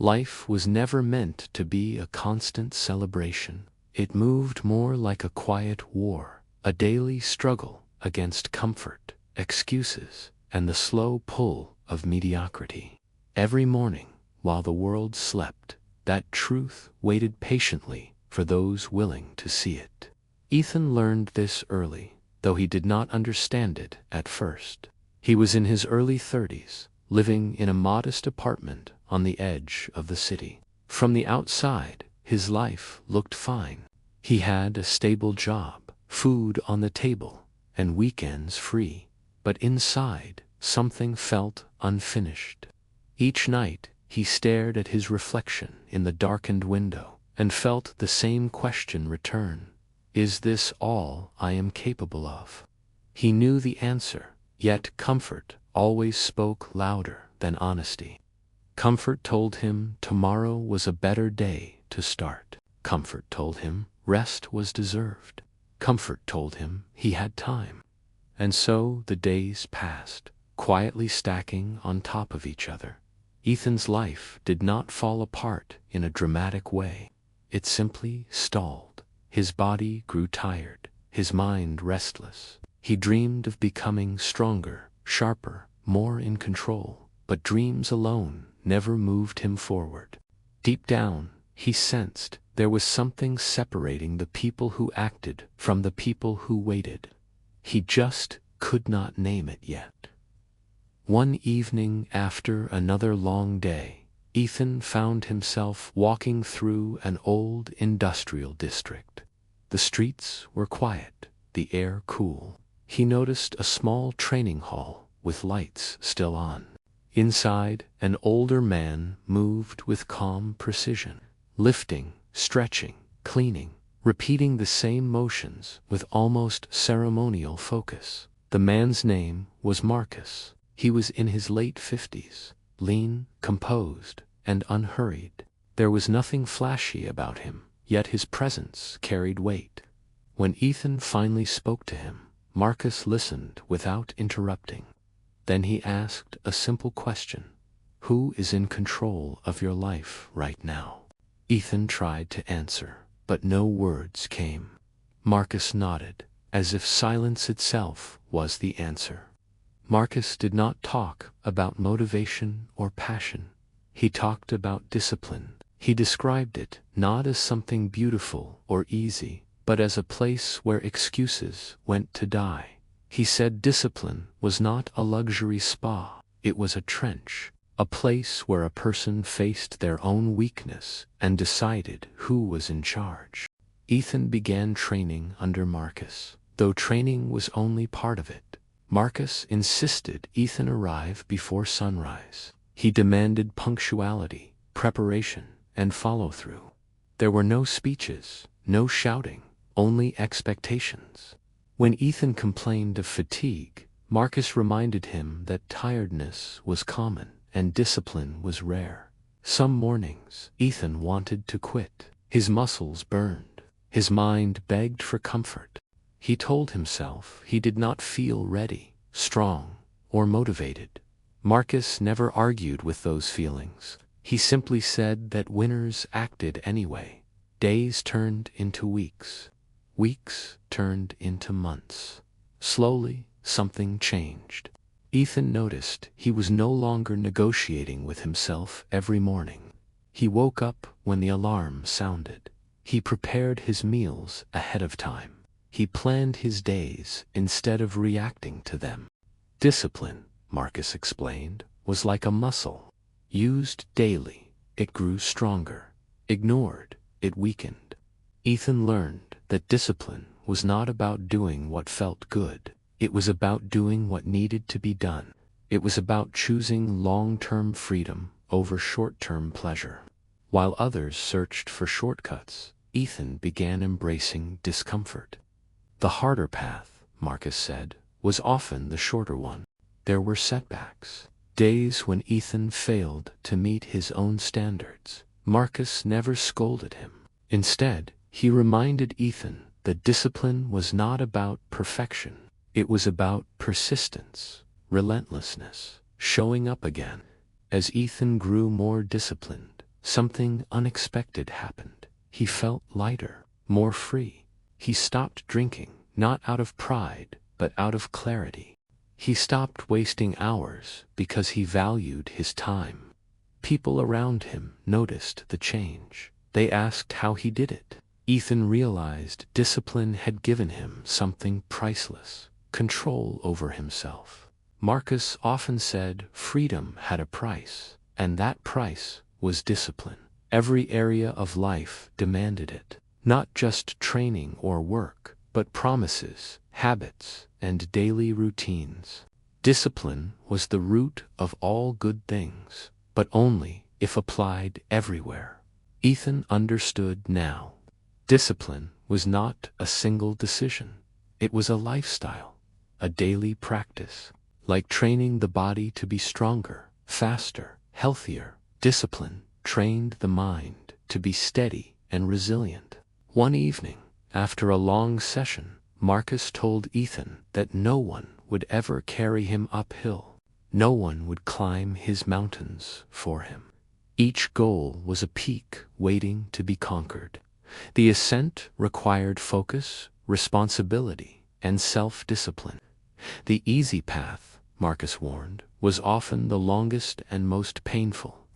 Life was never meant to be a constant celebration. It moved more like a quiet war, a daily struggle against comfort, excuses, and the slow pull of mediocrity. Every morning, while the world slept, that truth waited patiently for those willing to see it. Ethan learned this early, though he did not understand it at first. He was in his early 30s, living in a modest apartment on the edge of the city. From the outside, his life looked fine. He had a stable job, food on the table, and weekends free. But inside, something felt unfinished. Each night, he stared at his reflection in the darkened window and felt the same question return. Is this all I am capable of? He knew the answer, yet comfort always spoke louder than honesty. Comfort told him tomorrow was a better day to start. Comfort told him rest was deserved. Comfort told him he had time. And so the days passed, quietly stacking on top of each other. Ethan's life did not fall apart in a dramatic way. It simply stalled. His body grew tired, his mind restless. He dreamed of becoming stronger, sharper, more in control, but dreams alone never moved him forward. Deep down, he sensed there was something separating the people who acted from the people who waited. He just could not name it yet. One evening after another long day, Ethan found himself walking through an old industrial district. The streets were quiet, the air cool. He noticed a small training hall with lights still on. Inside, an older man moved with calm precision, lifting, stretching, cleaning, repeating the same motions with almost ceremonial focus. The man's name was Marcus. He was in his late 50s, lean, composed, and unhurried. There was nothing flashy about him, yet his presence carried weight. When Ethan finally spoke to him, Marcus listened without interrupting. Then he asked a simple question. Who is in control of your life right now? Ethan tried to answer, but no words came. Marcus nodded, as if silence itself was the answer. Marcus did not talk about motivation or passion. He talked about discipline. He described it not as something beautiful or easy, but as a place where excuses went to die. He said discipline was not a luxury spa, it was a trench, a place where a person faced their own weakness and decided who was in charge. Ethan began training under Marcus, though training was only part of it. Marcus insisted Ethan arrive before sunrise. He demanded punctuality, preparation, and follow-through. There were no speeches, no shouting, only expectations. When Ethan complained of fatigue, Marcus reminded him that tiredness was common and discipline was rare. Some mornings, Ethan wanted to quit. His muscles burned. His mind begged for comfort. He told himself he did not feel ready, strong, or motivated. Marcus never argued with those feelings. He simply said that winners acted anyway. Days turned into weeks. Weeks turned into months. Slowly, something changed. Ethan noticed he was no longer negotiating with himself every morning. He woke up when the alarm sounded. He prepared his meals ahead of time. He planned his days instead of reacting to them. Discipline, Marcus explained, was like a muscle. Used daily, it grew stronger. Ignored, it weakened. Ethan learned that discipline was not about doing what felt good. It was about doing what needed to be done. It was about choosing long-term freedom over short-term pleasure. While others searched for shortcuts, Ethan began embracing discomfort. The harder path, Marcus said, was often the shorter one. There were setbacks, days when Ethan failed to meet his own standards. Marcus never scolded him. Instead, he reminded Ethan that discipline was not about perfection. It was about persistence, relentlessness, showing up again. As Ethan grew more disciplined, something unexpected happened. He felt lighter, more free. He stopped drinking, not out of pride, but out of clarity. He stopped wasting hours because he valued his time. People around him noticed the change. They asked how he did it. Ethan realized discipline had given him something priceless: control over himself. Marcus often said freedom had a price, and that price was discipline. Every area of life demanded it. Not just training or work, but promises, habits, and daily routines. Discipline was the root of all good things, but only if applied everywhere. Ethan understood now. Discipline was not a single decision. It was a lifestyle, a daily practice. Like training the body to be stronger, faster, healthier, discipline trained the mind to be steady and resilient. One evening, after a long session, Marcus told Ethan that no one would ever carry him uphill. No one would climb his mountains for him. Each goal was a peak waiting to be conquered. The ascent required focus, responsibility, and self-discipline. The easy path, Marcus warned, was often the longest and most painful.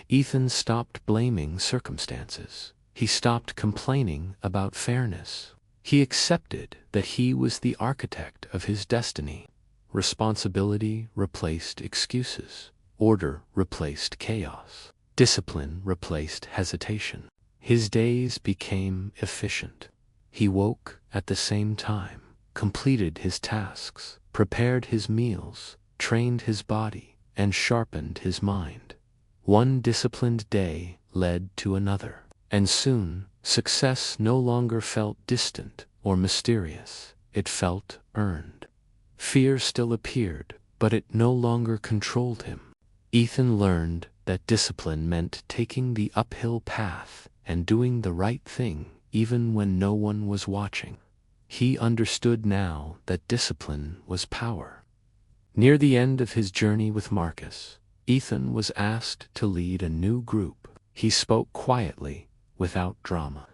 Ethan stopped blaming circumstances. He stopped complaining about fairness. He accepted that he was the architect of his destiny. Responsibility replaced excuses. Order replaced chaos. Discipline replaced hesitation. His days became efficient. He woke at the same time, completed his tasks, prepared his meals, trained his body, and sharpened his mind. One disciplined day led to another, and soon success no longer felt distant or mysterious. It felt earned. Fear still appeared, but it no longer controlled him. Ethan learned that discipline meant taking the uphill path and doing the right thing even when no one was watching. He understood now that discipline was power. Near the end of his journey with Marcus, Ethan was asked to lead a new group. He spoke quietly, without drama.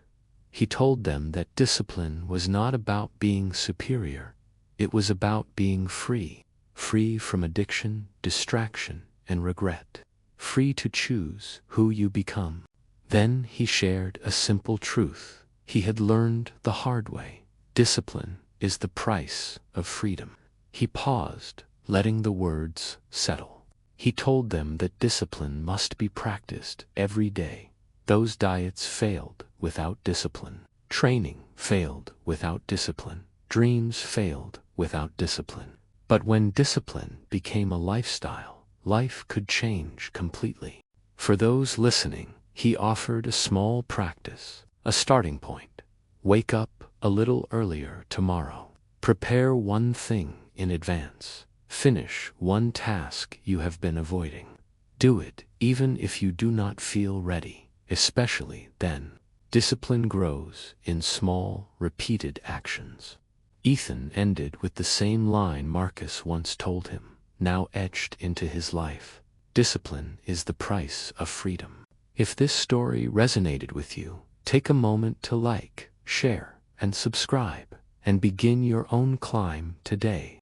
He told them that discipline was not about being superior. It was about being free. Free from addiction, distraction, and regret. Free to choose who you become. Then he shared a simple truth he had learned the hard way. Discipline is the price of freedom. He paused, letting the words settle. He told them that discipline must be practiced every day. Those diets failed without discipline. Training failed without discipline. Dreams failed without discipline. But when discipline became a lifestyle, life could change completely. For those listening, he offered a small practice, a starting point. Wake up a little earlier tomorrow. Prepare one thing in advance. Finish one task you have been avoiding. Do it even if you do not feel ready, especially then. Discipline grows in small, repeated actions. Ethan ended with the same line Marcus once told him, now etched into his life. Discipline is the price of freedom. If this story resonated with you, take a moment to like, share, and subscribe, and begin your own climb today.